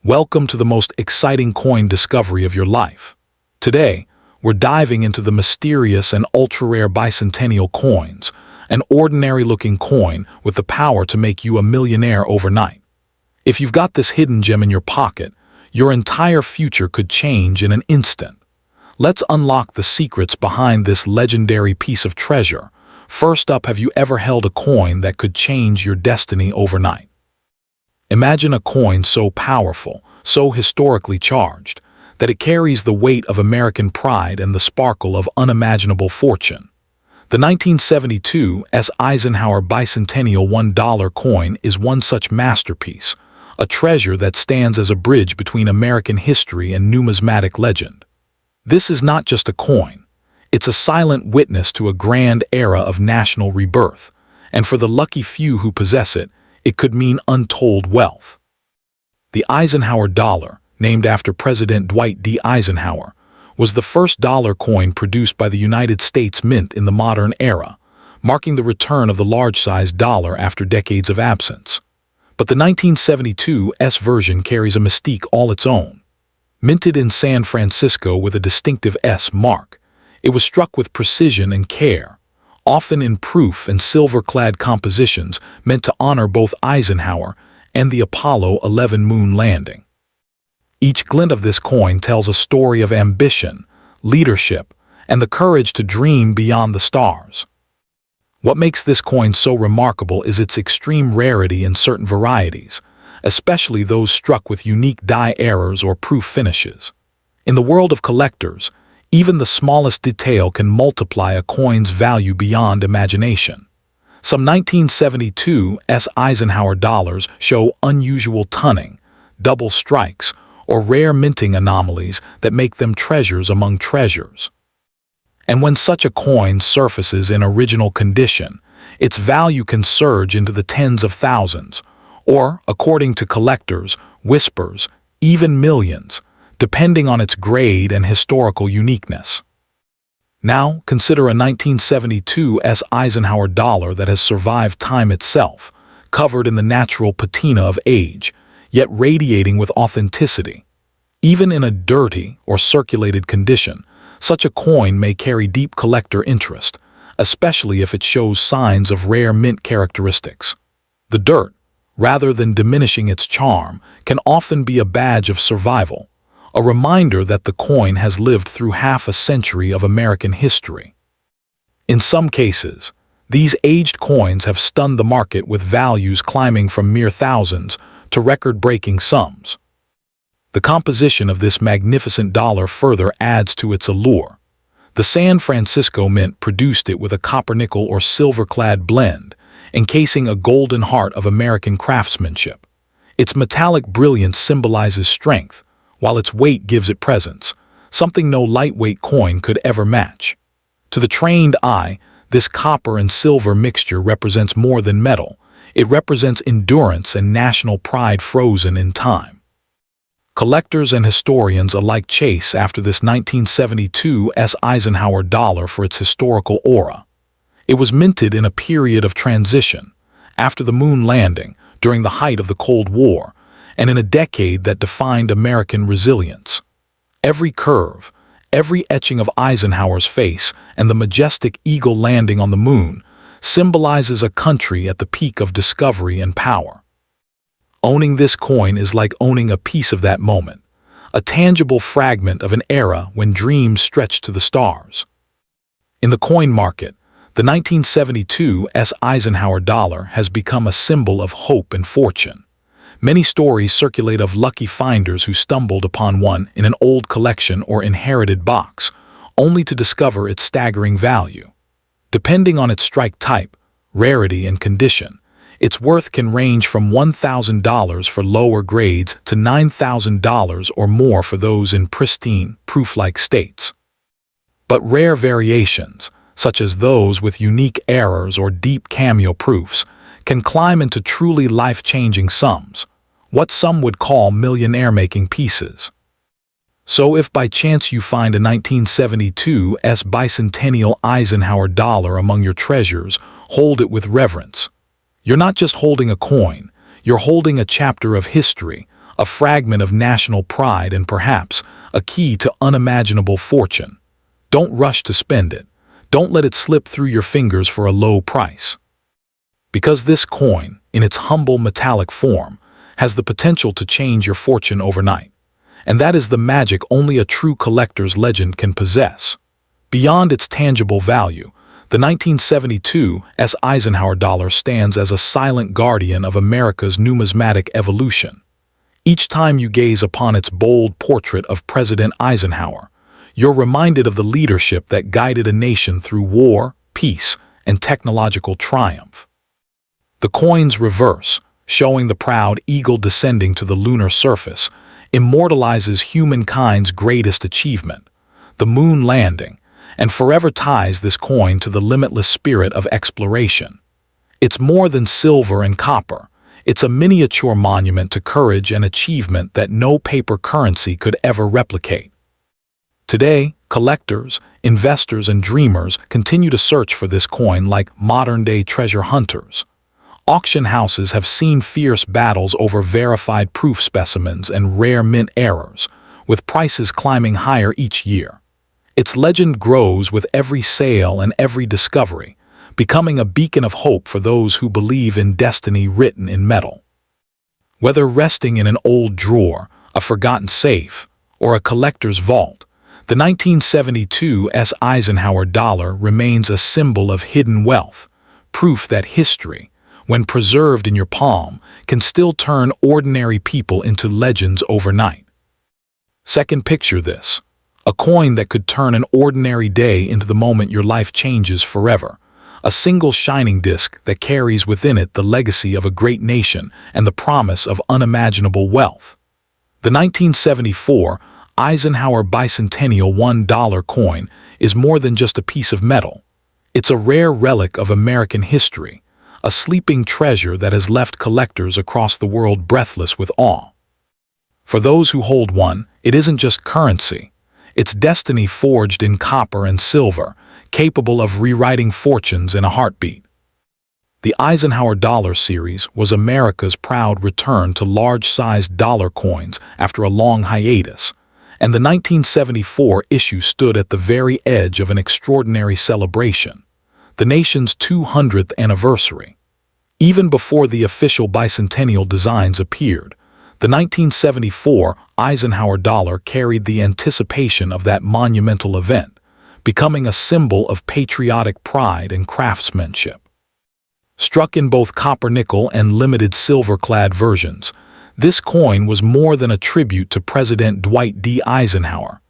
Welcome to the most exciting coin discovery of your life. Today, we're diving into the mysterious and ultra-rare bicentennial coins, an ordinary-looking coin with the power to make you a millionaire overnight. If you've got this hidden gem in your pocket, your entire future could change in an instant. Let's unlock the secrets behind this legendary piece of treasure. First up, have you ever held a coin that could change your destiny overnight? Imagine a coin so powerful, so historically charged, that it carries the weight of American pride and the sparkle of unimaginable fortune. The 1972 Eisenhower bicentennial $1 coin is one such masterpiece, a treasure that stands as a bridge between American history and numismatic legend. This is not just a coin. It's a silent witness to a grand era of national rebirth, and for the lucky few who possess it, it could mean untold wealth. The Eisenhower dollar, named after President Dwight D. Eisenhower, was the first dollar coin produced by the United States Mint in the modern era, marking the return of the large-sized dollar after decades of absence. But the 1972 version carries a mystique all its own. Minted in San Francisco with a distinctive S mark, it was struck with precision and care, often in proof and silver-clad compositions meant to honor both Eisenhower and the Apollo 11 moon landing. Each glint of this coin tells a story of ambition, leadership, and the courage to dream beyond the stars. What makes this coin so remarkable is its extreme rarity in certain varieties, especially those struck with unique die errors or proof finishes. In the world of collectors, even the smallest detail can multiply a coin's value beyond imagination. Some 1972 Eisenhower dollars show unusual tunning, double strikes, or rare minting anomalies that make them treasures among treasures. And when such a coin surfaces in original condition, its value can surge into the tens of thousands, or, according to collectors, whispers, even millions, depending on its grade and historical uniqueness. Now, consider a 1972 Eisenhower dollar that has survived time itself, covered in the natural patina of age, yet radiating with authenticity. Even in a dirty or circulated condition, such a coin may carry deep collector interest, especially if it shows signs of rare mint characteristics. The dirt, rather than diminishing its charm, can often be a badge of survival, a reminder that the coin has lived through half a century of American history. In some cases, these aged coins have stunned the market with values climbing from mere thousands to record-breaking sums. The composition of this magnificent dollar further adds to its allure. The San Francisco Mint produced it with a copper-nickel or silver-clad blend, encasing a golden heart of American craftsmanship. Its metallic brilliance symbolizes strength, while its weight gives it presence, something no lightweight coin could ever match. To the trained eye, this copper and silver mixture represents more than metal. It represents endurance and national pride frozen in time. Collectors and historians alike chase after this 1972 Eisenhower dollar for its historical aura. It was minted in a period of transition, after the moon landing, during the height of the Cold War, and in a decade that defined American resilience. Every curve, every etching of Eisenhower's face, and the majestic eagle landing on the moon symbolizes a country at the peak of discovery and power. Owning this coin is like owning a piece of that moment, a tangible fragment of an era when dreams stretched to the stars. In the coin market, the 1972 Eisenhower dollar has become a symbol of hope and fortune. Many stories circulate of lucky finders who stumbled upon one in an old collection or inherited box, only to discover its staggering value. Depending on its strike type, rarity, and condition, its worth can range from $1,000 for lower grades to $9,000 or more for those in pristine, proof-like states. But rare variations, such as those with unique errors or deep cameo proofs, can climb into truly life-changing sums, what some would call millionaire-making pieces. So if by chance you find a 1972 bicentennial Eisenhower dollar among your treasures, hold it with reverence. You're not just holding a coin, you're holding a chapter of history, a fragment of national pride and perhaps a key to unimaginable fortune. Don't rush to spend it. Don't let it slip through your fingers for a low price. Because this coin, in its humble metallic form, has the potential to change your fortune overnight. And that is the magic only a true collector's legend can possess. Beyond its tangible value, the 1972 Eisenhower dollar stands as a silent guardian of America's numismatic evolution. Each time you gaze upon its bold portrait of President Eisenhower, you're reminded of the leadership that guided a nation through war, peace, and technological triumph. The coin's reverse, showing the proud eagle descending to the lunar surface, immortalizes humankind's greatest achievement, the moon landing, and forever ties this coin to the limitless spirit of exploration. It's more than silver and copper. It's a miniature monument to courage and achievement that no paper currency could ever replicate. Today, collectors, investors, and dreamers continue to search for this coin like modern-day treasure hunters. Auction houses have seen fierce battles over verified proof specimens and rare mint errors, with prices climbing higher each year. Its legend grows with every sale and every discovery, becoming a beacon of hope for those who believe in destiny written in metal. Whether resting in an old drawer, a forgotten safe, or a collector's vault, the 1972 Eisenhower dollar remains a symbol of hidden wealth, proof that history, when preserved in your palm, can still turn ordinary people into legends overnight. Second, picture this: a coin that could turn an ordinary day into the moment your life changes forever. A single shining disc that carries within it the legacy of a great nation and the promise of unimaginable wealth. The 1974 Eisenhower Bicentennial $1 coin is more than just a piece of metal. It's a rare relic of American history, a sleeping treasure that has left collectors across the world breathless with awe. For those who hold one, it isn't just currency. It's destiny forged in copper and silver, capable of rewriting fortunes in a heartbeat. The Eisenhower dollar series was America's proud return to large-sized dollar coins after a long hiatus, and the 1974 issue stood at the very edge of an extraordinary celebration, the nation's 200th anniversary. Even before the official bicentennial designs appeared, the 1974 Eisenhower dollar carried the anticipation of that monumental event, becoming a symbol of patriotic pride and craftsmanship. Struck in both copper-nickel and limited silver-clad versions, this coin was more than a tribute to President Dwight D. Eisenhower.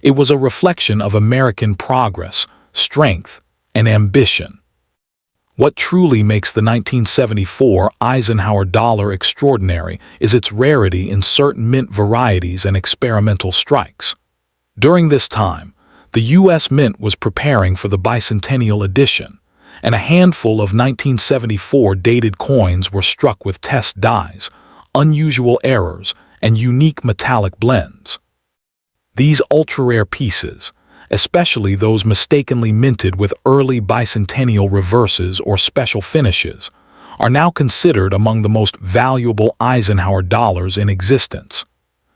It was a reflection of American progress, strength, and ambition. What truly makes the 1974 Eisenhower dollar extraordinary is its rarity in certain mint varieties and experimental strikes. During this time, the U.S. Mint was preparing for the bicentennial edition, and a handful of 1974 dated coins were struck with test dies, unusual errors, and unique metallic blends. These ultra-rare pieces, especially those mistakenly minted with early bicentennial reverses or special finishes, are now considered among the most valuable Eisenhower dollars in existence.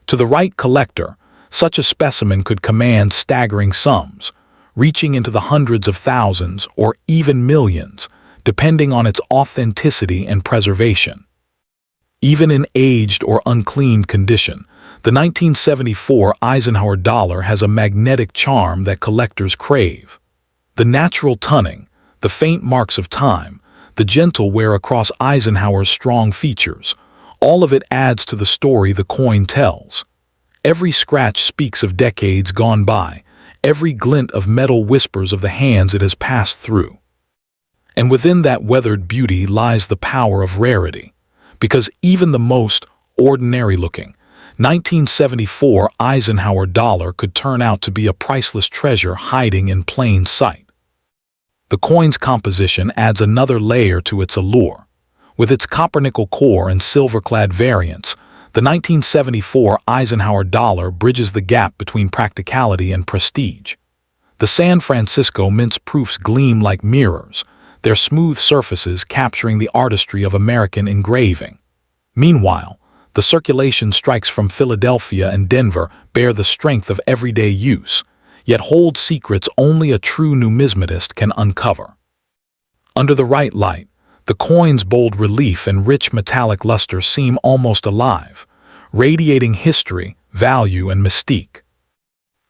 To the right collector, such a specimen could command staggering sums, reaching into the hundreds of thousands or even millions, depending on its authenticity and preservation. Even in aged or uncleaned condition, the 1974 Eisenhower dollar has a magnetic charm that collectors crave. The natural tunning, the faint marks of time, the gentle wear across Eisenhower's strong features, all of it adds to the story the coin tells. Every scratch speaks of decades gone by, every glint of metal whispers of the hands it has passed through. And within that weathered beauty lies the power of rarity, because even the most ordinary-looking 1974 Eisenhower dollar could turn out to be a priceless treasure hiding in plain sight. The coin's composition adds another layer to its allure. With its copper-nickel core and silver-clad variants, the 1974 Eisenhower dollar bridges the gap between practicality and prestige. The San Francisco Mint's proofs gleam like mirrors, their smooth surfaces capturing the artistry of American engraving. Meanwhile, The circulation strikes from Philadelphia and Denver bear the strength of everyday use, yet hold secrets only a true numismatist can uncover. Under the right light, the coin's bold relief and rich metallic luster seem almost alive, radiating history, value, and mystique.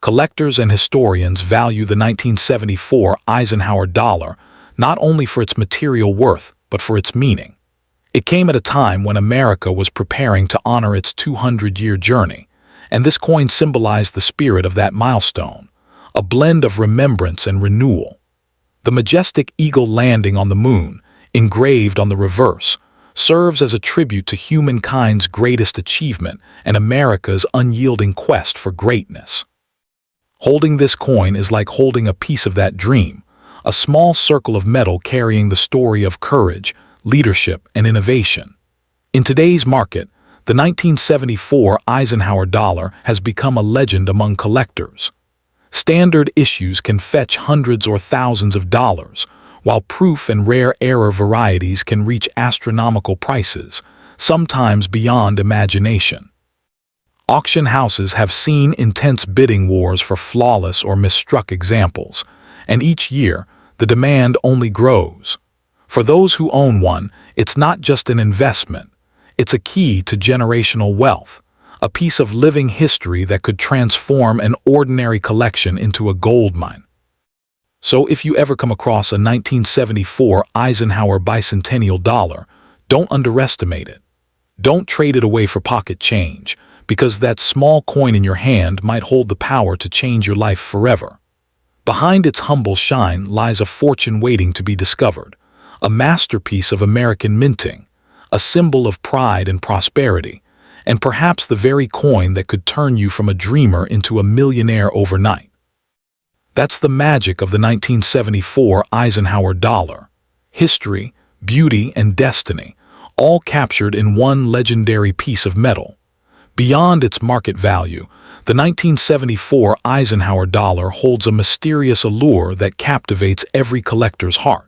Collectors and historians value the 1974 Eisenhower dollar not only for its material worth, but for its meaning. It came at a time when America was preparing to honor its 200-year journey, and this coin symbolized the spirit of that milestone, a blend of remembrance and renewal. The majestic eagle landing on the moon, engraved on the reverse, serves as a tribute to humankind's greatest achievement and America's unyielding quest for greatness. Holding this coin is like holding a piece of that dream, a small circle of metal carrying the story of courage, leadership, and innovation. In today's market, the 1974 Eisenhower dollar has become a legend among collectors. Standard issues can fetch hundreds or thousands of dollars, while proof and rare error varieties can reach astronomical prices, sometimes beyond imagination. Auction houses have seen intense bidding wars for flawless or misstruck examples, and each year, the demand only grows. For those who own one, it's not just an investment, it's a key to generational wealth, a piece of living history that could transform an ordinary collection into a goldmine. So if you ever come across a 1974 Eisenhower bicentennial dollar, don't underestimate it. Don't trade it away for pocket change, because that small coin in your hand might hold the power to change your life forever. Behind its humble shine lies a fortune waiting to be discovered, a masterpiece of American minting, a symbol of pride and prosperity, and perhaps the very coin that could turn you from a dreamer into a millionaire overnight. That's the magic of the 1974 Eisenhower dollar. History, beauty, and destiny, all captured in one legendary piece of metal. Beyond its market value, the 1974 Eisenhower dollar holds a mysterious allure that captivates every collector's heart.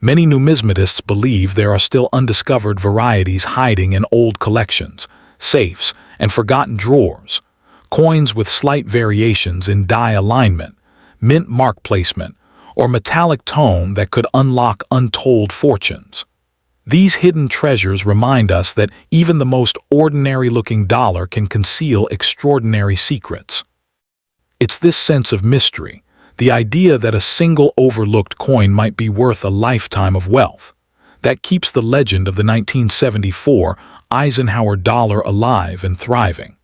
Many numismatists believe there are still undiscovered varieties hiding in old collections, safes, and forgotten drawers, coins with slight variations in die alignment, mint mark placement, or metallic tone that could unlock untold fortunes. These hidden treasures remind us that even the most ordinary-looking dollar can conceal extraordinary secrets. It's this sense of mystery, the idea that a single overlooked coin might be worth a lifetime of wealth, that keeps the legend of the 1974 Eisenhower dollar alive and thriving.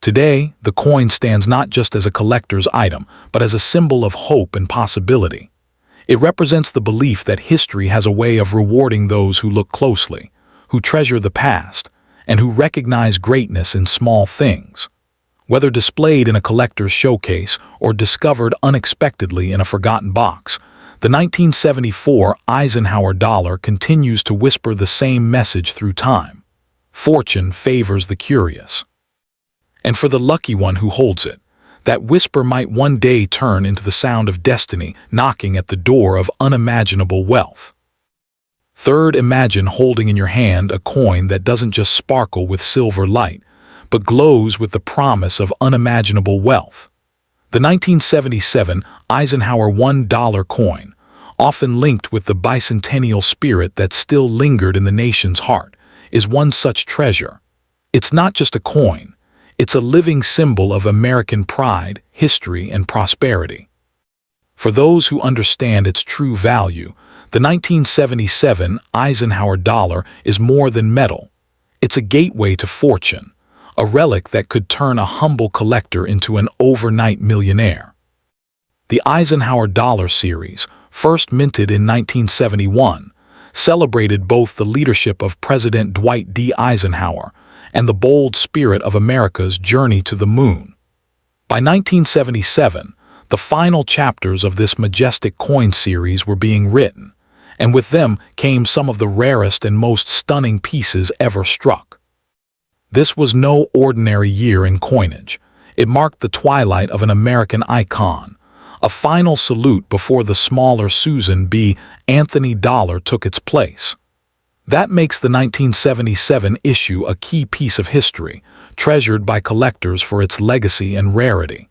Today, the coin stands not just as a collector's item, but as a symbol of hope and possibility. It represents the belief that history has a way of rewarding those who look closely, who treasure the past, and who recognize greatness in small things. Whether displayed in a collector's showcase or discovered unexpectedly in a forgotten box, the 1974 Eisenhower dollar continues to whisper the same message through time. Fortune favors the curious. And for the lucky one who holds it, that whisper might one day turn into the sound of destiny knocking at the door of unimaginable wealth. Third, imagine holding in your hand a coin that doesn't just sparkle with silver light, but glows with the promise of unimaginable wealth. The 1977 Eisenhower $1 coin, often linked with the bicentennial spirit that still lingered in the nation's heart, is one such treasure. It's not just a coin. It's a living symbol of American pride, history, and prosperity. For those who understand its true value, the 1977 Eisenhower dollar is more than metal. It's a gateway to fortune, a relic that could turn a humble collector into an overnight millionaire. The Eisenhower dollar series, first minted in 1971, celebrated both the leadership of President Dwight D. Eisenhower and the bold spirit of America's journey to the moon. By 1977, the final chapters of this majestic coin series were being written, and with them came some of the rarest and most stunning pieces ever struck. This was no ordinary year in coinage. It marked the twilight of an American icon, a final salute before the smaller Susan B. Anthony dollar took its place. That makes the 1977 issue a key piece of history, treasured by collectors for its legacy and rarity.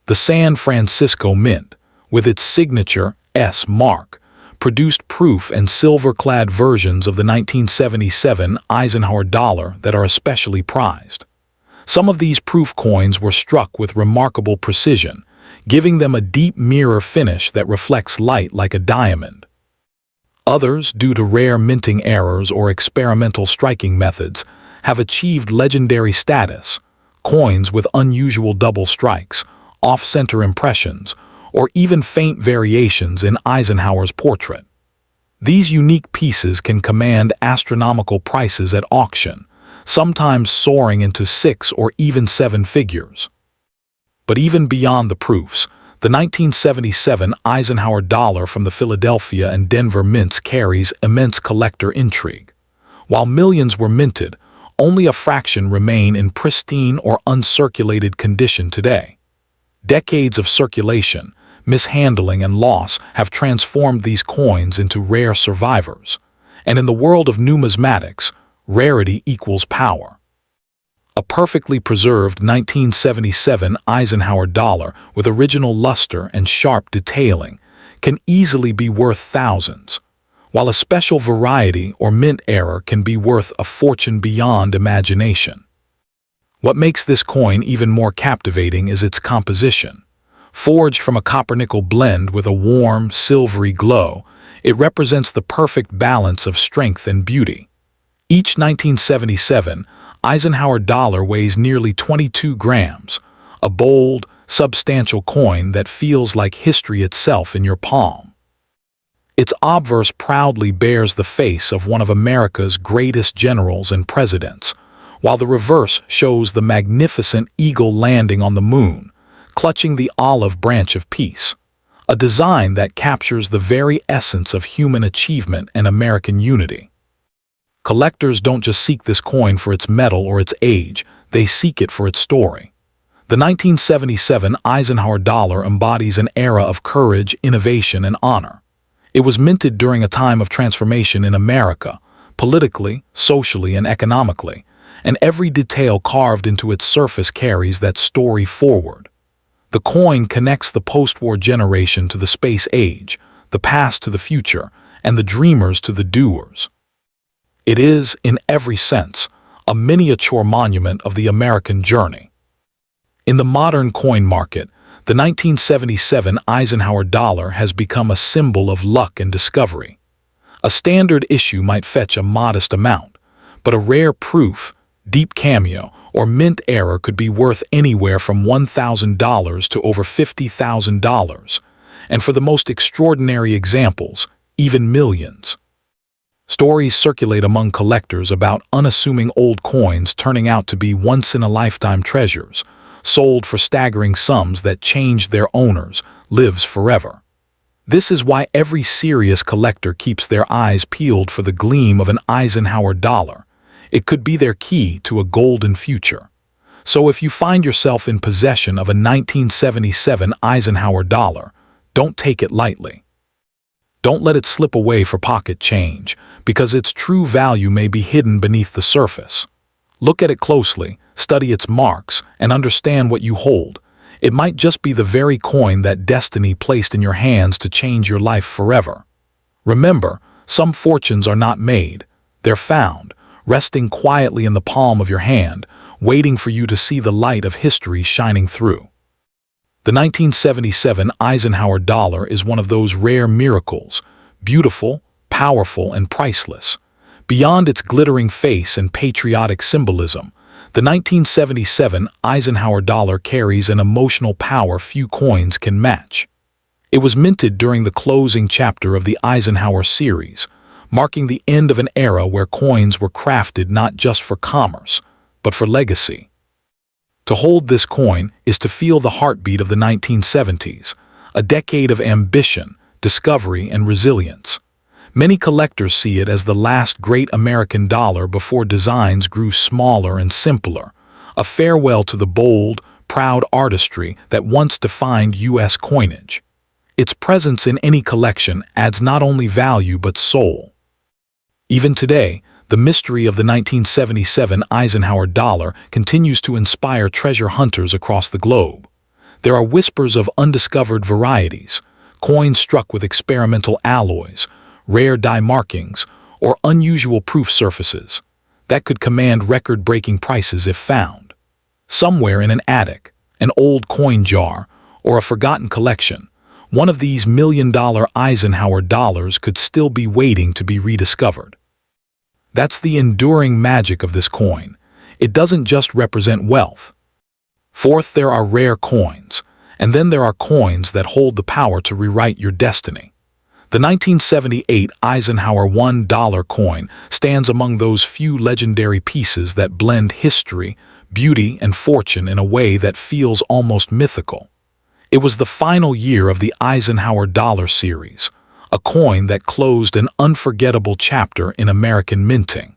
The San Francisco Mint, with its signature S mark, produced proof and silver-clad versions of the 1977 Eisenhower dollar that are especially prized. Some of these proof coins were struck with remarkable precision, giving them a deep mirror finish that reflects light like a diamond. Others, due to rare minting errors or experimental striking methods, have achieved legendary status, coins with unusual double strikes, off-center impressions, or even faint variations in Eisenhower's portrait. These unique pieces can command astronomical prices at auction, sometimes soaring into 6 or even 7 figures. But even beyond the proofs, the 1977 Eisenhower dollar from the Philadelphia and Denver mints carries immense collector intrigue. While millions were minted, only a fraction remain in pristine or uncirculated condition today. Decades of circulation, mishandling, and loss have transformed these coins into rare survivors. And in the world of numismatics, rarity equals power. A perfectly preserved 1977 Eisenhower dollar with original luster and sharp detailing can easily be worth thousands, while a special variety or mint error can be worth a fortune beyond imagination. What makes this coin even more captivating is its composition. Forged from a copper-nickel blend with a warm, silvery glow, it represents the perfect balance of strength and beauty. Each 1977 Eisenhower dollar weighs nearly 22 grams, a bold, substantial coin that feels like history itself in your palm. Its obverse proudly bears the face of one of America's greatest generals and presidents, while the reverse shows the magnificent eagle landing on the moon, clutching the olive branch of peace, a design that captures the very essence of human achievement and American unity. Collectors don't just seek this coin for its metal or its age, they seek it for its story. The 1977 Eisenhower dollar embodies an era of courage, innovation, and honor. It was minted during a time of transformation in America, politically, socially, and economically, and every detail carved into its surface carries that story forward. The coin connects the post-war generation to the space age, the past to the future, and the dreamers to the doers. It is, in every sense, a miniature monument of the American journey. In the modern coin market, the 1977 Eisenhower dollar has become a symbol of luck and discovery. A standard issue might fetch a modest amount, but a rare proof, deep cameo, or mint error could be worth anywhere from $1,000 to over $50,000, and for the most extraordinary examples, even millions. Stories circulate among collectors about unassuming old coins turning out to be once-in-a-lifetime treasures, sold for staggering sums that changed their owners, lives forever. This is why every serious collector keeps their eyes peeled for the gleam of an Eisenhower dollar. It could be their key to a golden future. So if you find yourself in possession of a 1977 Eisenhower dollar, don't take it lightly. Don't let it slip away for pocket change, because its true value may be hidden beneath the surface. Look at it closely, study its marks, and understand what you hold. It might just be the very coin that destiny placed in your hands to change your life forever. Remember, some fortunes are not made, they're found, resting quietly in the palm of your hand, waiting for you to see the light of history shining through. The 1977 Eisenhower dollar is one of those rare miracles, beautiful, powerful, and priceless. Beyond its glittering face and patriotic symbolism, the 1977 Eisenhower dollar carries an emotional power few coins can match. It was minted during the closing chapter of the Eisenhower series, marking the end of an era where coins were crafted not just for commerce, but for legacy. To hold this coin is to feel the heartbeat of the 1970s, a decade of ambition, discovery, and resilience. Many collectors see it as the last great American dollar before designs grew smaller and simpler, a farewell to the bold, proud artistry that once defined U.S. coinage. Its presence in any collection adds not only value but soul. Even today, the mystery of the 1977 Eisenhower dollar continues to inspire treasure hunters across the globe. There are whispers of undiscovered varieties, coins struck with experimental alloys, rare die markings, or unusual proof surfaces that could command record-breaking prices if found. Somewhere in an attic, an old coin jar, or a forgotten collection, one of these million-dollar Eisenhower dollars could still be waiting to be rediscovered. That's the enduring magic of this coin. It doesn't just represent wealth. Fourth, there are rare coins, and then there are coins that hold the power to rewrite your destiny. The 1978 Eisenhower $1 coin stands among those few legendary pieces that blend history, beauty, and fortune in a way that feels almost mythical. It was the final year of the Eisenhower dollar series, a coin that closed an unforgettable chapter in American minting.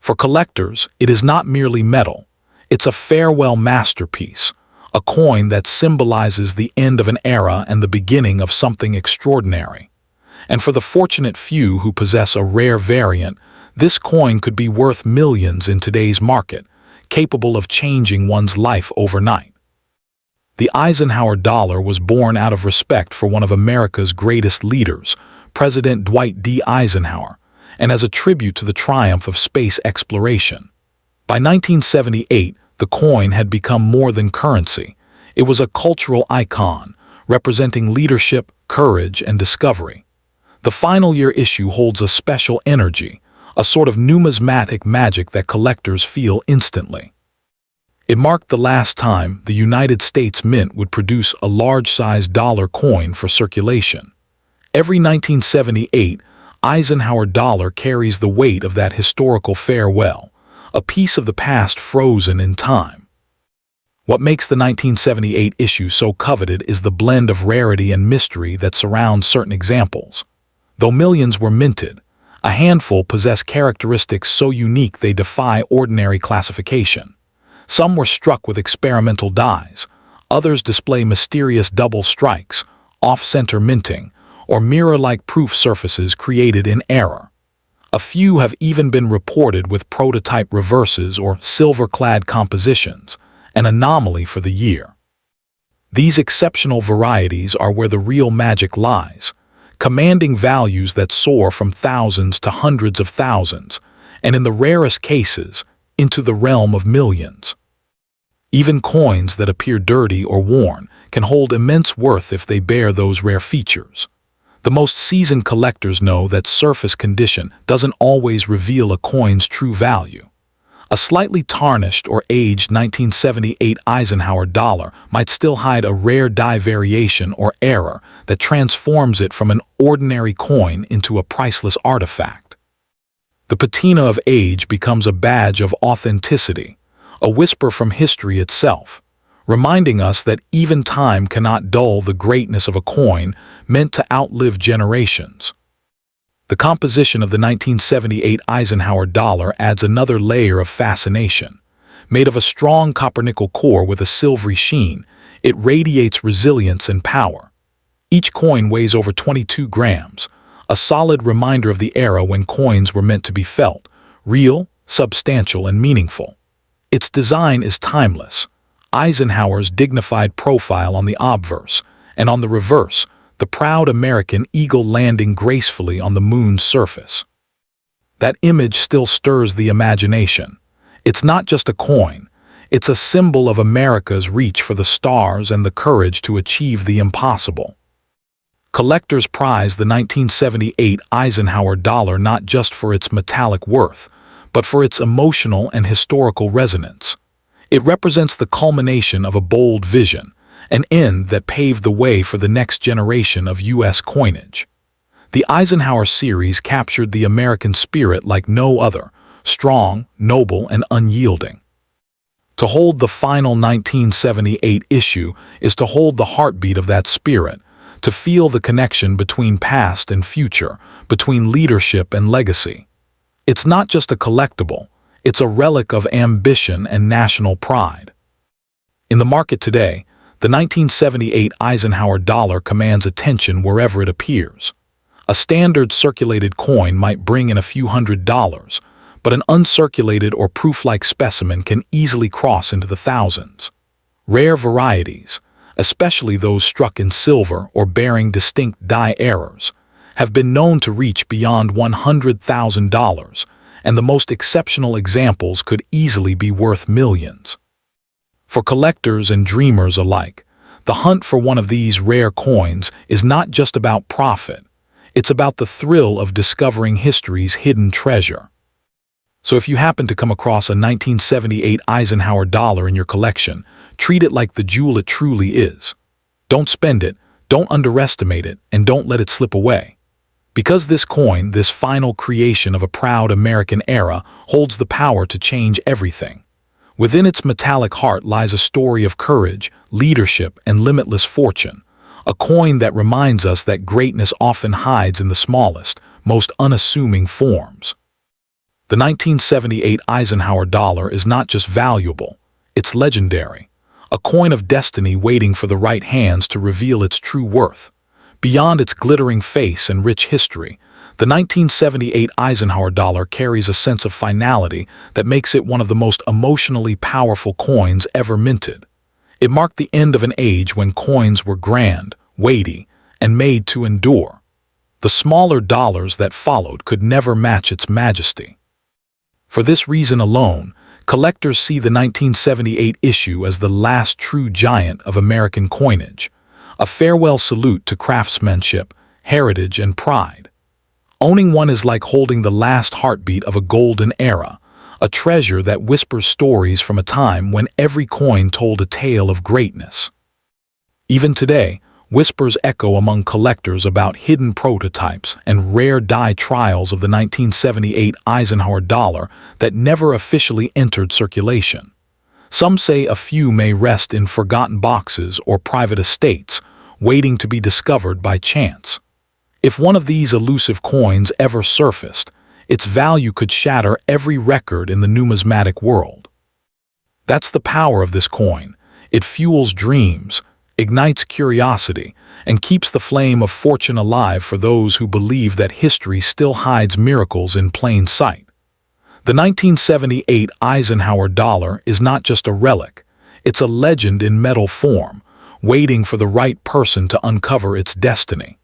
For collectors, it is not merely metal. It's a farewell masterpiece, a coin that symbolizes the end of an era and the beginning of something extraordinary. And for the fortunate few who possess a rare variant, this coin could be worth millions in today's market, capable of changing one's life overnight. The Eisenhower dollar was born out of respect for one of America's greatest leaders, President Dwight D. Eisenhower, and as a tribute to the triumph of space exploration. By 1978, the coin had become more than currency. It was a cultural icon, representing leadership, courage, and discovery. The final year issue holds a special energy, a sort of numismatic magic that collectors feel instantly. It marked the last time the United States Mint would produce a large-sized dollar coin for circulation. Every 1978, Eisenhower dollar carries the weight of that historical farewell, a piece of the past frozen in time. What makes the 1978 issue so coveted is the blend of rarity and mystery that surrounds certain examples. Though millions were minted, a handful possess characteristics so unique they defy ordinary classification. Some were struck with experimental dies, others display mysterious double strikes, off-center minting, or mirror-like proof surfaces created in error. A few have even been reported with prototype reverses or silver-clad compositions, an anomaly for the year. These exceptional varieties are where the real magic lies, commanding values that soar from thousands to hundreds of thousands, and in the rarest cases, into the realm of millions. Even coins that appear dirty or worn can hold immense worth if they bear those rare features. The most seasoned collectors know that surface condition doesn't always reveal a coin's true value. A slightly tarnished or aged 1978 Eisenhower dollar might still hide a rare die variation or error that transforms it from an ordinary coin into a priceless artifact. The patina of age becomes a badge of authenticity, a whisper from history itself, reminding us that even time cannot dull the greatness of a coin meant to outlive generations. The composition of the 1978 Eisenhower dollar adds another layer of fascination. Made of a strong copper-nickel core with a silvery sheen, it radiates resilience and power. Each coin weighs over 22 grams, a solid reminder of the era when coins were meant to be felt, real, substantial, and meaningful. Its design is timeless. Eisenhower's dignified profile on the obverse, and on the reverse, the proud American eagle landing gracefully on the moon's surface. That image still stirs the imagination. It's not just a coin, it's a symbol of America's reach for the stars and the courage to achieve the impossible. Collectors prize the 1978 Eisenhower dollar not just for its metallic worth, but for its emotional and historical resonance. It represents the culmination of a bold vision, an end that paved the way for the next generation of U.S. coinage. The Eisenhower series captured the American spirit like no other, strong, noble, and unyielding. To hold the final 1978 issue is to hold the heartbeat of that spirit, to feel the connection between past and future, between leadership and legacy. It's not just a collectible, it's a relic of ambition and national pride. In the market today, the 1978 Eisenhower dollar commands attention wherever it appears. A standard circulated coin might bring in a few $100s, but an uncirculated or proof-like specimen can easily cross into the thousands. Rare varieties, especially those struck in silver or bearing distinct die errors, have been known to reach beyond $100,000, and the most exceptional examples could easily be worth millions. For collectors and dreamers alike, the hunt for one of these rare coins is not just about profit, it's about the thrill of discovering history's hidden treasure. So if you happen to come across a 1978 Eisenhower dollar in your collection, treat it like the jewel it truly is. Don't spend it, don't underestimate it, and don't let it slip away. Because this coin, this final creation of a proud American era, holds the power to change everything. Within its metallic heart lies a story of courage, leadership, and limitless fortune, a coin that reminds us that greatness often hides in the smallest, most unassuming forms. The 1978 Eisenhower dollar is not just valuable, it's legendary, a coin of destiny waiting for the right hands to reveal its true worth. Beyond its glittering face and rich history, the 1978 Eisenhower dollar carries a sense of finality that makes it one of the most emotionally powerful coins ever minted. It marked the end of an age when coins were grand, weighty, and made to endure. The smaller dollars that followed could never match its majesty. For this reason alone, collectors see the 1978 issue as the last true giant of American coinage, a farewell salute to craftsmanship, heritage, and pride. Owning one is like holding the last heartbeat of a golden era, a treasure that whispers stories from a time when every coin told a tale of greatness. Even today, whispers echo among collectors about hidden prototypes and rare die trials of the 1978 Eisenhower dollar that never officially entered circulation. Some say a few may rest in forgotten boxes or private estates, waiting to be discovered by chance. If one of these elusive coins ever surfaced, its value could shatter every record in the numismatic world. That's the power of this coin. It fuels dreams, ignites curiosity, and keeps the flame of fortune alive for those who believe that history still hides miracles in plain sight. The 1978 Eisenhower dollar is not just a relic, it's a legend in metal form, waiting for the right person to uncover its destiny.